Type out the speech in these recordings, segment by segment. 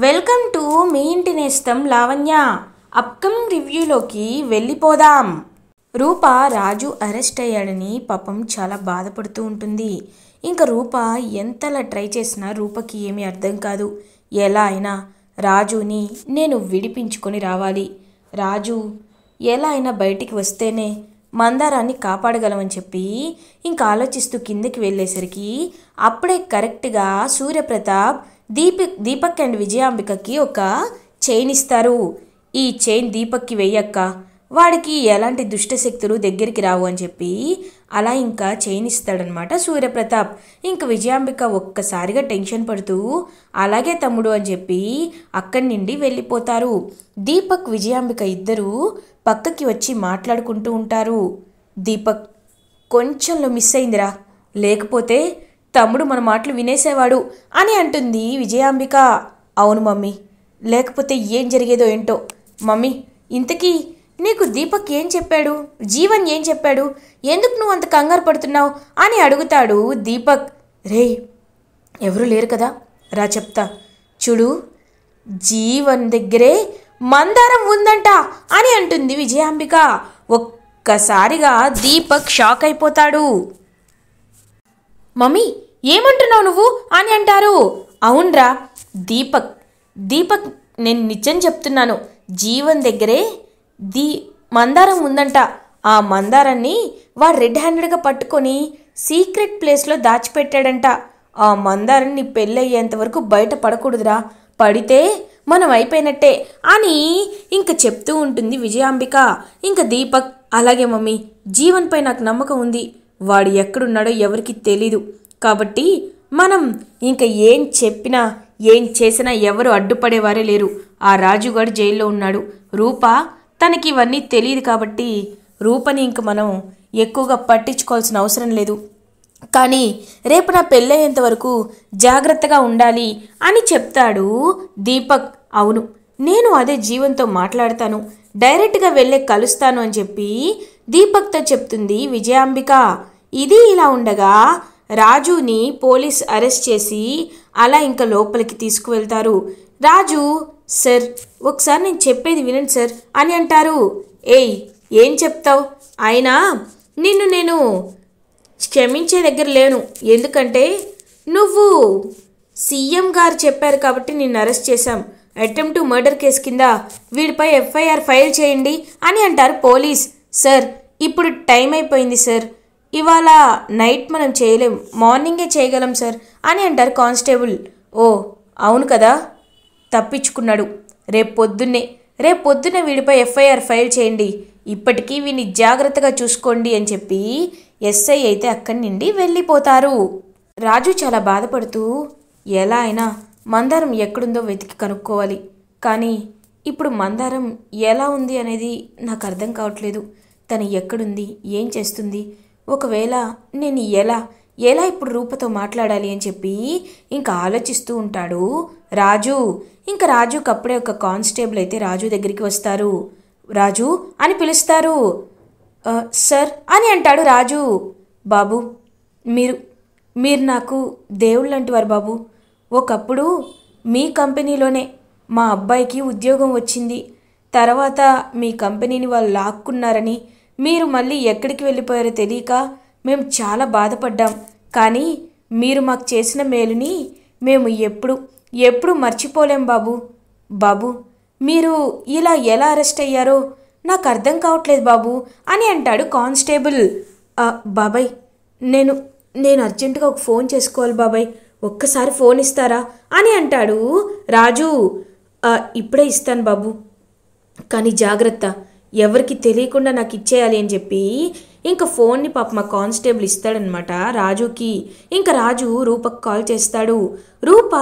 Welcome to me ఇంటి నేస్తం Lavanya. Upcoming రివ్యూలోకి వెళ్ళిపోదాం. రూప రాజు అరెస్ట్ అయ్యాడని పాపం చాలా బాధపడుతూ ఉంటుంది. ఇంకా రూప ఎంతలా ట్రై చేసినా రూపకి ఏమీ అర్థం కాదు. ఎలా అయినా రాజుని నేను విడిపించుకొని రావాలి, రాజు ఎలా అయినా బయటికి వస్తేనే మందారాన్ని కాపాడగలమని చెప్పి ఇంకా ఆలోచిస్తూ కిందకి వెళ్ళేసరికి అప్పుడే కరెక్ట్గా సూర్యప్రతాప్ దీపక్ అండ్ విజయాంబికకి ఒక చైన్ ఇస్తారు. ఈ చైన్ దీపక్కి వెయ్యక్క, వాడికి ఎలాంటి దుష్టశక్తులు దగ్గరికి రావు అని చెప్పి అలా ఇంకా చైన్ ఇస్తాడనమాట సూర్యప్రతాప్. ఇంకా విజయాంబిక ఒక్కసారిగా టెన్షన్ పడుతూ అలాగే తమ్ముడు అని చెప్పి అక్కడి నుండి వెళ్ళిపోతారు. దీపక్ విజయాంబిక ఇద్దరూ పక్కకి వచ్చి మాట్లాడుకుంటూ ఉంటారు. దీపక్ కొంచెంలో మిస్ అయిందిరా, లేకపోతే తమ్ముడు మన మాటలు వినేసేవాడు అని అంటుంది విజయాంబిక. అవును మమ్మీ, లేకపోతే ఏం జరిగేదో ఏంటో. మమ్మీ, ఇంతకీ నీకు దీపక్ ఏం చెప్పాడు, జీవన్ ఏం చెప్పాడు, ఎందుకు నువ్వు అంత కంగారు పడుతున్నావు అని అడుగుతాడు దీపక్. రేయ్, ఎవరు లేరు కదా, రా చెప్తా. చూడు, జీవన్ దగ్గరే మందారం ఉందంట అని అంటుంది విజయాంబిక. ఒక్కసారిగా దీపక్ షాక్ అయిపోతాడు. మమ్మీ, ఏమంటున్నావు నువ్వు అని అంటారు. అవునరా దీపక్, నేను నిజం చెప్తున్నాను. జీవన్ దగ్గరే మందారం ఉందంట. ఆ మందారాన్ని వాడు రెడ్ హ్యాండెడ్గా పట్టుకొని సీక్రెట్ ప్లేస్లో దాచిపెట్టాడంట. ఆ మందారం నీ పెళ్ళయ్యేంత వరకు బయట పడకూడదురా, పడితే మనం అయిపోయినట్టే అని ఇంక చెప్తూ ఉంటుంది విజయాంబిక. ఇంక దీపక్, అలాగే మమ్మీ, జీవన్పై నాకు నమ్మకం ఉంది. వాడు ఎక్కడున్నాడో ఎవరికి తెలీదు, కాబట్టి మనం ఇంకా ఏం చెప్పినా ఏం చేసినా ఎవరు అడ్డుపడేవారే లేరు. ఆ రాజుగాడు జైల్లో ఉన్నాడు. రూప తనకి ఇవన్నీ తెలియదు కాబట్టి రూపని ఇంక మనం ఎక్కువగా పట్టించుకోవాల్సిన అవసరం లేదు. కానీ రేపు నా పెళ్ళయ్యేంత వరకు జాగ్రత్తగా ఉండాలి అని చెప్తాడు దీపక్. అవును, నేను అదే జీవన్తో మాట్లాడతాను, డైరెక్ట్గా వెళ్ళే కలుస్తాను అని చెప్పి దీపక్తో చెప్తుంది విజయాంబిక. ఇది ఇలా ఉండగా రాజుని పోలీస్ అరెస్ట్ చేసి అలా ఇంకా లోపలికి తీసుకువెళ్తారు. రాజు, సార్ ఒకసారి నేను చెప్పేది వినండి సార్ అని అంటారు. ఏయ్, ఏం చెప్తావు? అయినా నిన్ను నేను క్షమించే దగ్గర లేను, ఎందుకంటే నువ్వు సీఎం గారు చెప్పారు కాబట్టి నిన్ను అరెస్ట్ చేశాం. అటెంప్ట్ టు మర్డర్ కేసు కింద వీడిపై ఎఫ్ఐఆర్ ఫైల్ చేయండి అని అంటారు పోలీస్. సార్, ఇప్పుడు టైం అయిపోయింది సార్, ఇవాళ నైట్ మనం చేయలేం, మార్నింగే చేయగలం సార్ అని అంటారు కానిస్టేబుల్. ఓ అవును కదా, తప్పించుకున్నాడు. రేపు పొద్దున్నే వీడిపై ఎఫ్ఐఆర్ ఫైల్ చేయండి, ఇప్పటికీ వీడిని జాగ్రత్తగా చూసుకోండి అని చెప్పి ఎస్ఐ అయితే అక్కడి నుండి వెళ్ళిపోతారు. రాజు చాలా బాధపడుతూ ఎలా అయినా మందారం ఎక్కడుందో వెతికి కనుక్కోవాలి, కానీ ఇప్పుడు మందారం ఎలా ఉంది అనేది నాకు అర్థం కావట్లేదు. తను ఎక్కడుంది, ఏం చేస్తుంది, ఒకవేళ నేను ఎలా ఇప్పుడు రూపతో మాట్లాడాలి అని చెప్పి ఇంకా ఆలోచిస్తూ ఉంటాడు రాజు. ఇంకా రాజుకి అప్పుడే ఒక కానిస్టేబుల్ అయితే రాజు దగ్గరికి వస్తారు. రాజు అని పిలుస్తారు. సార్ అని అంటాడు రాజు. బాబు, మీరు నాకు దేవుళ్ళు లాంటి వారు బాబు. ఒకప్పుడు మీ కంపెనీలోనే మా అబ్బాయికి ఉద్యోగం వచ్చింది. తర్వాత మీ కంపెనీని వాళ్ళు లాక్కున్నారని మీరు మళ్ళీ ఎక్కడికి వెళ్ళిపోయారో తెలియక మేము చాలా బాధపడ్డాం. కానీ మీరు మాకు చేసిన మేలుని మేము ఎప్పుడు మర్చిపోలేం బాబు. మీరు ఇలా ఎలా అరెస్ట్ అయ్యారో నాకు అర్థం కావట్లేదు బాబు అని అంటాడు కానిస్టేబుల్. బాబాయ్, నేను అర్జెంటుగా ఒక ఫోన్ చేసుకోవాలి బాబాయ్, ఒక్కసారి ఫోన్ ఇస్తారా అని అంటాడు రాజు. ఇప్పుడే ఇస్తాను బాబు, కానీ జాగ్రత్త, ఎవరికి తెలియకుండా నాకు ఇచ్చేయాలి అని చెప్పి ఇంకా ఫోన్ని మా కానిస్టేబుల్ ఇస్తాడనమాట రాజుకి. ఇంకా రాజు రూపకు కాల్ చేస్తాడు. రూప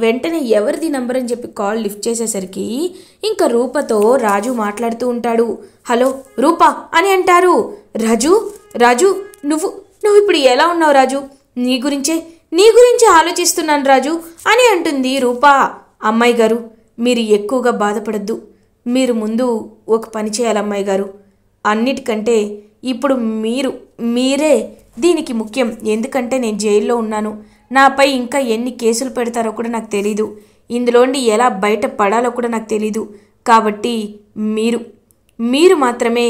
వెంటనే ఎవరిది నంబర్ అని చెప్పి కాల్ లిఫ్ట్ చేసేసరికి ఇంకా రూపతో రాజు మాట్లాడుతూ ఉంటాడు. హలో రూప అని అంటారు. రాజు నువ్వు ఇప్పుడు ఎలా ఉన్నావు రాజు? నీ గురించే ఆలోచిస్తున్నాను రాజు అని అంటుంది రూప. అమ్మాయి గారు, మీరు ఎక్కువగా బాధపడద్దు. మీరు ముందు ఒక పని చేయాలి అమ్మాయి గారు. అన్నిటికంటే ఇప్పుడు మీరే దీనికి ముఖ్యం. ఎందుకంటే నేను జైల్లో ఉన్నాను. నాపై ఇంకా ఎన్ని కేసులు పెడతారో కూడా నాకు తెలీదు. ఇందులోండి ఎలా బయట పడాలో కూడా నాకు తెలీదు. కాబట్టి మీరు మాత్రమే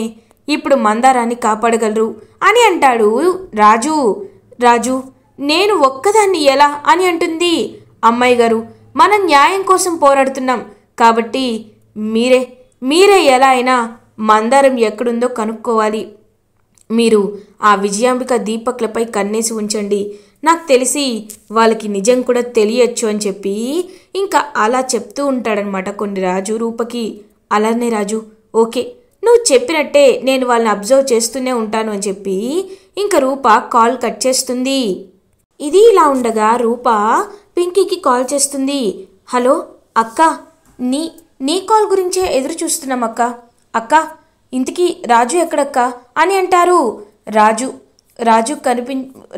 ఇప్పుడు మందారాన్ని కాపాడగలరు అని అంటాడు రాజు. రాజు, నేను ఒక్కదాన్ని ఎలా అని అంటుంది. అమ్మాయి గారు, మనం న్యాయం కోసం పోరాడుతున్నాం కాబట్టి మీరే ఎలా అయినా మందారం ఎక్కడుందో కనుక్కోవాలి. మీరు ఆ విజయాంబిక దీపక్లపై కన్నేసి ఉంచండి. నాకు తెలిసి వాళ్ళకి నిజం కూడా తెలియచ్చు అని చెప్పి ఇంకా అలా చెప్తూ ఉంటాడనమాట కొన్ని రాజు రూపకి. అలానే రాజు, ఓకే, నువ్వు చెప్పినట్టే నేను వాళ్ళని అబ్జర్వ్ చేస్తూనే ఉంటాను అని చెప్పి ఇంకా రూప కాల్ కట్ చేస్తుంది. ఇది ఇలా ఉండగా రూప పింకీకి కాల్ చేస్తుంది. హలో అక్క, నీ కాల్ గురించే ఎదురు చూస్తున్నాం అక్క. అక్క, ఇంతకీ రాజు ఎక్కడక్క అని అంటారు.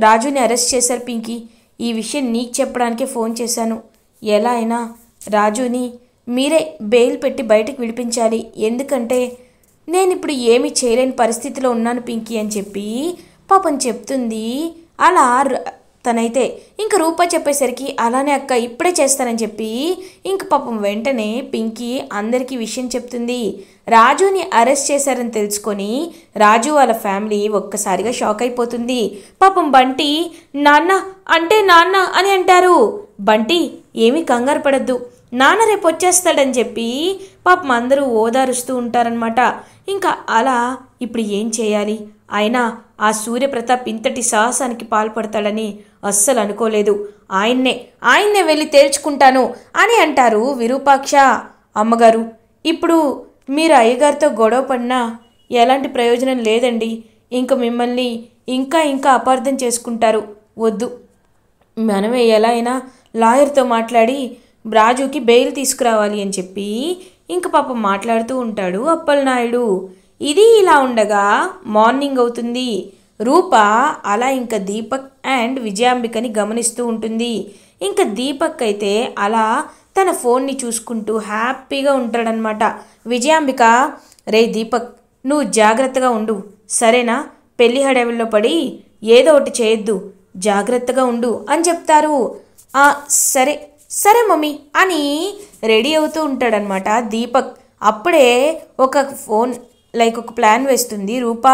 రాజుని అరెస్ట్ చేశారు పింకీ. ఈ విషయం నీకు చెప్పడానికే ఫోన్ చేశాను. ఎలా అయినా రాజుని మీరే బెయిల్ పెట్టి బయటకు విడిపించాలి. ఎందుకంటే నేను ఇప్పుడు ఏమీ చేయలేని పరిస్థితిలో ఉన్నాను పింకీ అని చెప్పి పాపం చెప్తుంది. అలా తనైతే ఇంక రూప చెప్పేసరికి అలానే అక్క ఇప్పుడే చేస్తానని చెప్పి ఇంక పాపం వెంటనే పింకీ అందరికీ విషయం చెప్తుంది. రాజుని అరెస్ట్ చేశారని తెలుసుకొని రాజు వాళ్ళ ఫ్యామిలీ ఒక్కసారిగా షాక్ అయిపోతుంది. పాపం బంటి నాన్న అని అంటారు. బంటి, ఏమీ కంగారు పడద్దు, నాన్న రేపు వచ్చేస్తాడని చెప్పి పాపం అందరూ ఓదారుస్తూ ఉంటారనమాట. ఇంకా అలా ఇప్పుడు ఏం చేయాలి, అయినా ఆ సూర్యప్రతాప్ ఇంతటి సాహసానికి పాల్పడతాడని అస్సలు అనుకోలేదు. ఆయన్నే వెళ్ళి తేల్చుకుంటాను అని అంటారు విరూపాక్ష. అమ్మగారు, ఇప్పుడు మీరు అయ్యగారితో గొడవ పడినా ఎలాంటి ప్రయోజనం లేదండి. ఇంక మిమ్మల్ని ఇంకా అపార్థం చేసుకుంటారు. వద్దు, మనమే ఎలా అయినా లాయర్తో మాట్లాడి రాజుకి బెయిల్ తీసుకురావాలి అని చెప్పి ఇంక పాపం మాట్లాడుతూ ఉంటాడు అప్పలనాయుడు. ఇది ఇలా ఉండగా మార్నింగ్ అవుతుంది. రూప అలా ఇంకా దీపక్ అండ్ విజయాంబికని గమనిస్తూ ఉంటుంది. ఇంకా దీపక్ అయితే అలా తన ఫోన్ని చూసుకుంటూ హ్యాపీగా ఉంటాడనమాట. విజయాంబిక, రే దీపక్, నువ్వు జాగ్రత్తగా ఉండు సరేనా, పెళ్లి హడావిల్లో పడి ఏదో ఒకటి చేయొద్దు, జాగ్రత్తగా ఉండు అని చెప్తారు. సరే మమ్మీ అని రెడీ అవుతూ ఉంటాడనమాట దీపక్. అప్పుడే ఒక ఒక ప్లాన్ వేస్తుంది రూప.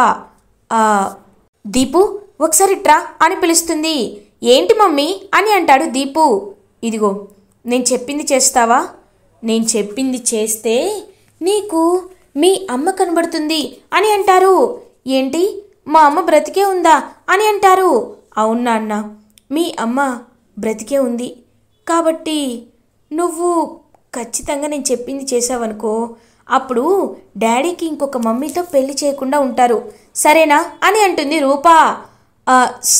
దీపు, ఒకసారి ట్రా అని పిలుస్తుంది. ఏంటి మమ్మీ అని అంటాడు దీపు. ఇదిగో, నేను చెప్పింది చేస్తావా? నేను చెప్పింది చేస్తే నీకు మీ అమ్మ కనబడుతుంది అని అంటారు. ఏంటి, మా అమ్మ బ్రతికే ఉందా అని అంటారు. అవునా అన్న, మీ అమ్మ బ్రతికే ఉంది కాబట్టి నువ్వు ఖచ్చితంగా నేను చెప్పింది చేసావనుకో, అప్పుడు డాడీకి ఇంకొక మమ్మీతో పెళ్లి చేయకుండా ఉంటారు, సరేనా అని అంటుంది రూప.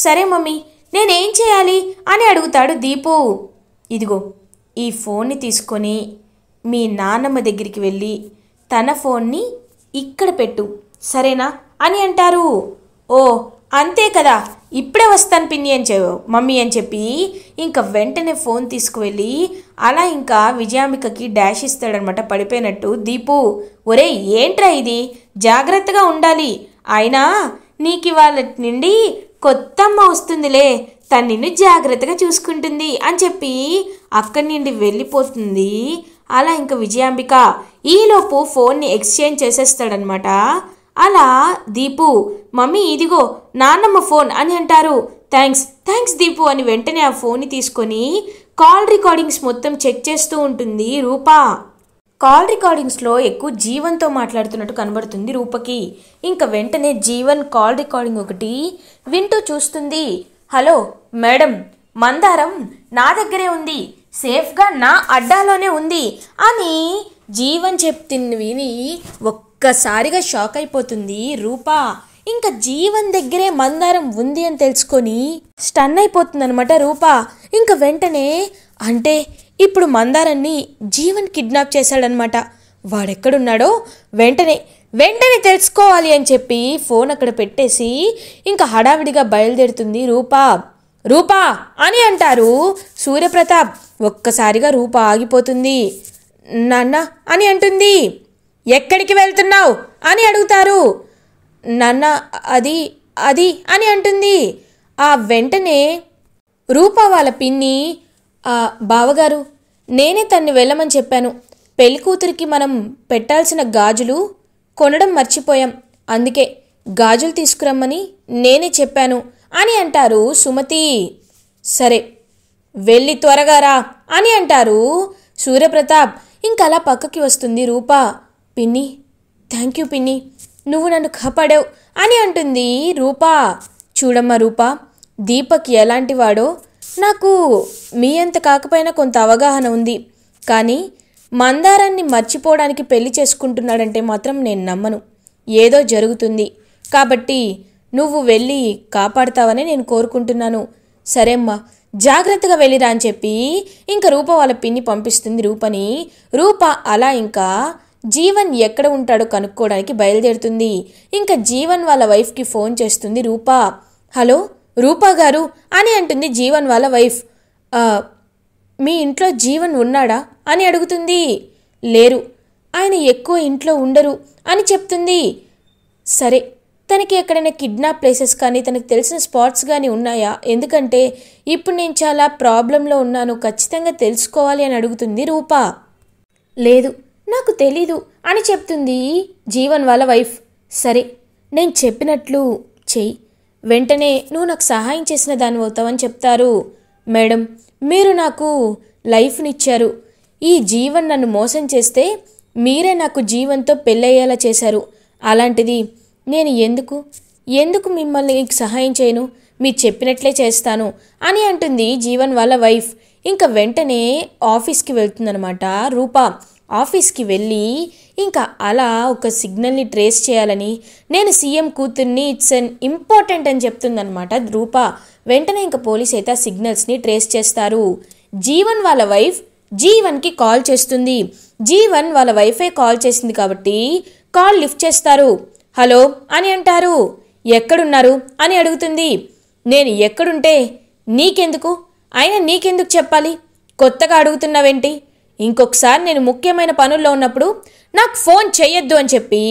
సరే మమ్మీ, నేనేం చేయాలి అని అడుగుతాడు దీపు. ఇదిగో, ఈ ఫోన్ని తీసుకొని మీ నాన్నమ్మ దగ్గరికి వెళ్ళి తన ఫోన్ని ఇక్కడ పెట్టు, సరేనా అని అంటారు. ఓ అంతే కదా, ఇప్పుడే వస్తాను పిన్ని మమ్మీ అని చెప్పి ఇంకా వెంటనే ఫోన్ తీసుకువెళ్ళి అలా ఇంకా విజయాంబికకి డాష్ ఇస్తాడనమాట పడిపోయినట్టు. దీపు, ఒరే ఏంట్రా ఇది, జాగ్రత్తగా ఉండాలి, అయినా నీకు ఇవాళ నుండి కొత్త అమ్మ వస్తుందిలే, తను నిన్ను జాగ్రత్తగా చూసుకుంటుంది అని చెప్పి అక్కడి నుండి వెళ్ళిపోతుంది. అలా ఇంకా విజయాంబిక ఈలోపు ఫోన్ని ఎక్స్చేంజ్ చేసేస్తాడనమాట. అలా దీపు, మమ్మీ ఇదిగో నాన్నమ్మ ఫోన్ అని అంటారు. థ్యాంక్స్ దీపు అని వెంటనే ఆ ఫోన్ని తీసుకొని కాల్ రికార్డింగ్స్ మొత్తం చెక్ చేస్తూ ఉంటుంది రూప. కాల్ రికార్డింగ్స్లో ఎక్కువ జీవన్తో మాట్లాడుతున్నట్టు కనబడుతుంది రూపకి. ఇంకా వెంటనే జీవన్ కాల్ రికార్డింగ్ ఒకటి వింటూ చూస్తుంది. హలో మేడం, మందారం నా దగ్గరే ఉంది, సేఫ్గా నా అడ్డాలోనే ఉంది అని జీవన్ చెప్తుంది విని ఒక్కసారిగా షాక్ అయిపోతుంది రూప. ఇంకా జీవన్ దగ్గరే మందారం ఉంది అని తెలుసుకొని స్టన్ అయిపోతుంది అనమాట రూప. ఇంకా వెంటనే అంటే ఇప్పుడు మందారాన్ని జీవన్ కిడ్నాప్ చేశాడనమాట. వాడెక్కడున్నాడో వెంటనే తెలుసుకోవాలి అని చెప్పి ఫోన్ అక్కడ పెట్టేసి ఇంకా హడావిడిగా బయలుదేరుతుంది రూప అని అంటారు సూర్యప్రతాప్. ఒక్కసారిగా రూప ఆగిపోతుంది. నాన్న అని అంటుంది. ఎక్కడికి వెళ్తున్నావు అని అడుగుతారు. నాన్న అది అని అంటుంది. ఆ వెంటనే రూప వాళ్ళ పిన్ని, బావగారు నేనే తన్ని వెళ్ళమని చెప్పాను. పెళ్లి కూతురికి మనం పెట్టాల్సిన గాజులు కొనడం మర్చిపోయాం. అందుకే గాజులు తీసుకురమ్మని నేనే చెప్పాను అని అంటారు సుమతి. సరే వెళ్ళి త్వరగా రా అని అంటారు సూర్యప్రతాప్. ఇంకలా పక్కకి వస్తుంది రూప. పిన్ని, థ్యాంక్ యూ పిన్ని, నువ్వు నన్ను కాపాడావు అని అంటుంది రూప. చూడమ్మా రూప, దీపక్ ఎలాంటి వాడో నాకు మీ అంత కాకపోయినా కొంత అవగాహన ఉంది. కానీ మందారాన్ని మర్చిపోవడానికి పెళ్లి చేసుకుంటున్నాడంటే మాత్రం నేను నమ్మను. ఏదో జరుగుతుంది. కాబట్టి నువ్వు వెళ్ళి కాపాడుతావని నేను కోరుకుంటున్నాను. సరే అమ్మా, జాగ్రత్తగా వెళ్ళిరా అని చెప్పి ఇంకా రూప వాళ్ళ పిన్ని పంపిస్తుంది రూపని. రూప అలా ఇంకా జీవన్ ఎక్కడ ఉంటాడో కనుక్కోవడానికి బయలుదేరుతుంది. ఇంకా జీవన్ వాళ్ళ వైఫ్కి ఫోన్ చేస్తుంది రూప. హలో రూపా గారు అని అంటుంది జీవన్ వాళ్ళ వైఫ్. మీ ఇంట్లో జీవన్ ఉన్నాడా అని అడుగుతుంది. లేరు, ఆయన ఎక్కువ ఇంట్లో ఉండరు అని చెప్తుంది. సరే, తనకి ఎక్కడైనా కిడ్నాప్ ప్లేసెస్ కానీ తనకు తెలిసిన స్పాట్స్ కానీ ఉన్నాయా? ఎందుకంటే ఇప్పుడు నేను చాలా ప్రాబ్లంలో ఉన్నాను, ఖచ్చితంగా తెలుసుకోవాలి అని అడుగుతుంది రూప. లేదు, నాకు తెలీదు అని చెప్తుంది జీవన్ వాళ్ళ వైఫ్. సరే, నేను చెప్పినట్లు చెయ్యి, వెంటనే నువ్వు నాకు సహాయం చేసిన దాన్ని అవుతావని చెప్తారు. మేడం, మీరు నాకు లైఫ్నిచ్చారు. ఈ జీవన్ నన్ను మోసం చేస్తే మీరే నాకు జీవన్తో పెళ్ళయ్యేలా చేశారు. అలాంటిది నేను ఎందుకు మిమ్మల్ని సహాయం చేయను? మీరు చెప్పినట్లే చేస్తాను అని అంటుంది జీవన్ వాళ్ళ వైఫ్. ఇంకా వెంటనే ఆఫీస్కి వెళ్తుందనమాట రూప. ఆఫీస్కి వెళ్ళి ఇంకా అలా ఒక సిగ్నల్ని ట్రేస్ చేయాలని, నేను సీఎం కూతుర్ని, ఇట్స్ అన్ ఇంపార్టెంట్ అని చెప్తుందనమాట రూప. వెంటనే ఇంకా పోలీస్ అయితే ఆ సిగ్నల్స్ని ట్రేస్ చేస్తారు. జీవన్ వాళ్ళ వైఫ్ జీవన్కి కాల్ చేస్తుంది. జీవన్ వాళ్ళ వైఫే కాల్ చేసింది కాబట్టి కాల్ లిఫ్ట్ చేస్తారు. హలో అని అంటారు. ఎక్కడున్నారు అని అడుగుతుంది. నేను ఎక్కడుంటే నీకెందుకు? అయినా నీకెందుకు చెప్పాలి? కొత్తగా అడుగుతున్నావేంటి? ఇంకొకసారి నేను ముఖ్యమైన పనుల్లో ఉన్నప్పుడు నాకు ఫోన్ చెయ్యొద్దు అని చెప్పి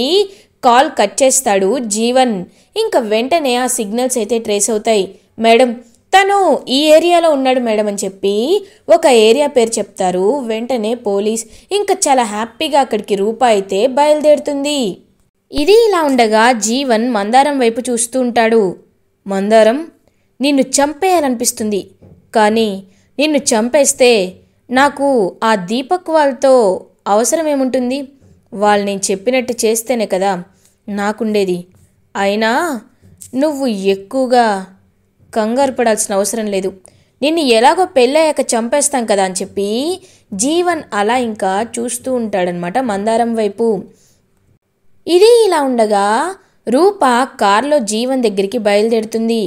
కాల్ కట్ చేస్తాడు జీవన్. ఇంకా వెంటనే ఆ సిగ్నల్స్ అయితే ట్రేస్ అవుతాయి. మేడం, తను ఈ ఏరియాలో ఉన్నాడు మేడం అని చెప్పి ఒక ఏరియా పేరు చెప్తారు. వెంటనే పోలీస్ ఇంకా చాలా హ్యాపీగా అక్కడికి రూప అయితే బయలుదేరుతుంది. ఇది ఇలా ఉండగా జీవన్ మందారం వైపు చూస్తూ ఉంటాడు. మందారం, నిన్ను చంపేయాలనిపిస్తుంది, కానీ నిన్ను చంపేస్తే నాకు ఆ దీపక్ వాళ్ళతో అవసరం ఏముంటుంది? వాళ్ళు నేను చెప్పినట్టు చేస్తేనే కదా నాకుండేది. అయినా నువ్వు ఎక్కువగా కంగారు పడాల్సిన అవసరం లేదు. నిన్ను ఎలాగో పెళ్ళయ్యాక చంపేస్తాం కదా అని చెప్పి జీవన్ అలా ఇంకా చూస్తూ ఉంటాడనమాట మందారం వైపు. ఇది ఇలా ఉండగా రూప కార్లో జీవన్ దగ్గరికి బయలుదేరుతుంది.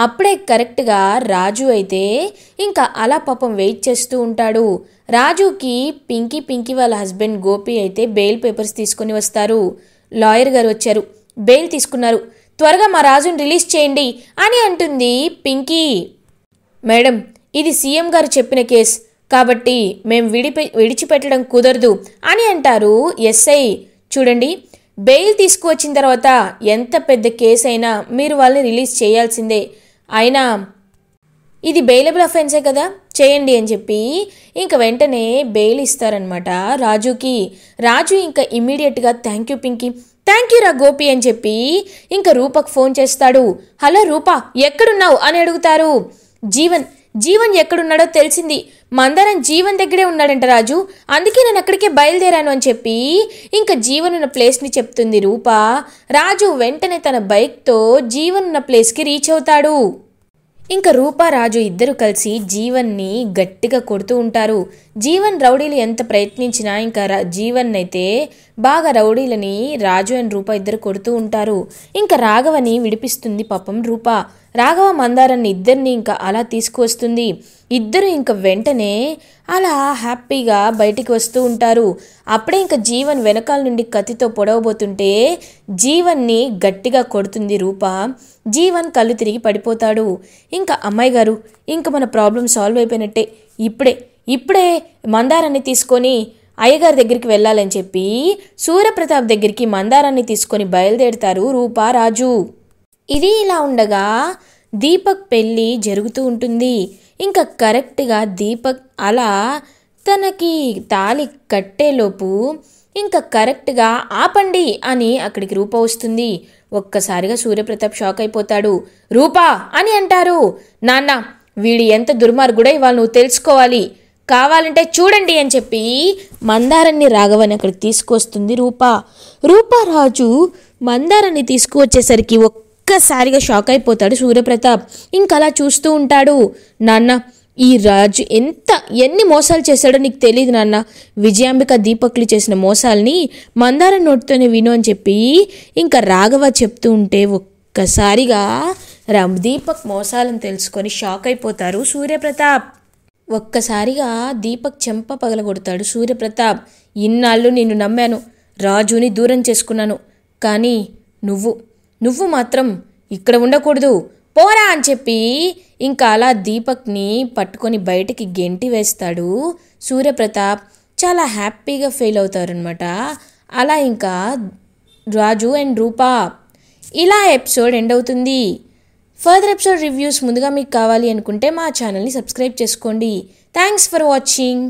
అప్పుడే కరెక్ట్గా రాజు అయితే ఇంకా అలా పాపం వెయిట్ చేస్తూ ఉంటాడు. రాజుకి పింకీ వాళ్ళ హస్బెండ్ గోపి అయితే బెయిల్ పేపర్స్ తీసుకొని వస్తారు. లాయర్ గారు వచ్చారు, బెయిల్ తీసుకున్నారు, త్వరగా మా రాజుని రిలీజ్ చేయండి అని అంటుంది పింకీ. మేడం, ఇది సీఎం గారు చెప్పిన కేస్ కాబట్టి మేము విడిచిపెట్టడం కుదరదు అని అంటారు ఎస్ఐ. చూడండి, బెయిల్ తీసుకువచ్చిన తర్వాత ఎంత పెద్ద కేసు అయినా మీరు వాళ్ళని రిలీజ్ చేయాల్సిందే. అయినా ఇది బెయిలబుల్ అఫెన్సే కదా, చేయండి అని చెప్పి ఇంకా వెంటనే బెయిల్ ఇస్తారనమాట రాజుకి. రాజు ఇంకా ఇమ్మీడియట్గా thank you Pinky, thank you రా గోపి అని చెప్పి ఇంకా రూపకు ఫోన్ చేస్తాడు. హలో రూప, ఎక్కడున్నావు అని అడుగుతారు. జీవన్ ఎక్కడున్నాడో తెలిసింది, మందారం జీవన్ దగ్గరే ఉన్నాడంట రాజు, అందుకే నేను అక్కడికే బయలుదేరాను అని చెప్పి ఇంకా జీవన్ ఉన్న ప్లేస్ని చెప్తుంది రూప. రాజు వెంటనే తన బైక్తో జీవన్ ఉన్న ప్లేస్కి రీచ్ అవుతాడు. ఇంకా రూప రాజు ఇద్దరు కలిసి జీవన్ని గట్టిగా కొడుతూ ఉంటారు. జీవన్ రౌడీలు ఎంత ప్రయత్నించినా ఇంకా జీవన్ అయితే బాగా రౌడీలని రాజు అండ్ రూప ఇద్దరు కొడుతూ ఉంటారు. ఇంకా రాఘవని విడిపిస్తుంది పాపం రూప. రాఘవ మందారాన్ని ఇద్దరిని ఇంకా అలా తీసుకువస్తుంది. ఇద్దరు ఇంకా వెంటనే అలా హ్యాపీగా బయటికి వస్తూ ఉంటారు. అప్పుడే ఇంకా జీవన్ వెనకాల నుండి కత్తితో పొడవబోతుంటే జీవన్ని గట్టిగా కొడుతుంది రూప. జీవన్ కళ్ళు తిరిగి పడిపోతాడు. ఇంకా అమ్మాయి గారు, ఇంకా మన ప్రాబ్లం సాల్వ్ అయిపోయినట్టే, ఇప్పుడే మందారాన్ని తీసుకొని అయ్యగారి దగ్గరికి వెళ్ళాలని చెప్పి సూర్యప్రతాప్ దగ్గరికి మందారాన్ని తీసుకొని బయలుదేరుతారు రూప రాజు. ఇది ఇలా ఉండగా దీపక్ పెళ్ళి జరుగుతూ ఉంటుంది. ఇంకా కరెక్ట్గా దీపక్ అలా తనకి తాళి కట్టేలోపు ఇంకా కరెక్ట్గా ఆపండి అని అక్కడికి రూప వస్తుంది. ఒక్కసారిగా సూర్యప్రతాప్ షాక్ అయిపోతాడు. రూపా అని అంటారు. నాన్న వీడి ఎంత దుర్మార్గుడో ఇవాళ నువ్వు తెలుసుకోవాలి, కావాలంటే చూడండి అని చెప్పి మందారాన్ని రాఘవని అక్కడికి తీసుకొస్తుంది రూప. రూపారాజు మందారాన్ని తీసుకువచ్చేసరికి ఒక్కసారిగా షాక్ అయిపోతాడు సూర్యప్రతాప్. ఇంకలా చూస్తూ ఉంటాడు. నాన్న ఈ రాజు ఎన్ని మోసాలు చేశాడో నీకు తెలియదు నాన్న. విజయాంబిక దీపక్లు చేసిన మోసాల్ని మందారం నోటితోనే విను అని చెప్పి ఇంకా రాఘవ చెప్తూ ఉంటే ఒక్కసారిగా దీపక్ మోసాలను తెలుసుకొని షాక్ అయిపోతారు సూర్యప్రతాప్. ఒక్కసారిగా దీపక్ చెంప పగలగొడతాడు సూర్యప్రతాప్. ఇన్నాళ్ళు నిన్ను నమ్మాను, రాజుని దూరం చేసుకున్నాను, కానీ నువ్వు మాత్రం ఇక్కడ ఉండకూడదు, పోరా అని చెప్పి ఇంకా అలా దీపక్ని పట్టుకొని బయటికి గెంటి వేస్తాడు సూర్యప్రతాప్. చాలా హ్యాపీగా ఫీల్ అవుతారనమాట. అలా ఇంకా రాజు అండ్ రూపా ఇలా ఎపిసోడ్ ఎండ్ అవుతుంది. ఫర్దర్ ఎపిసోడ్ రివ్యూస్ ముందుగా మీకు కావాలి అనుకుంటే మా ఛానల్ని సబ్స్క్రైబ్ చేసుకోండి. Thanks for watching.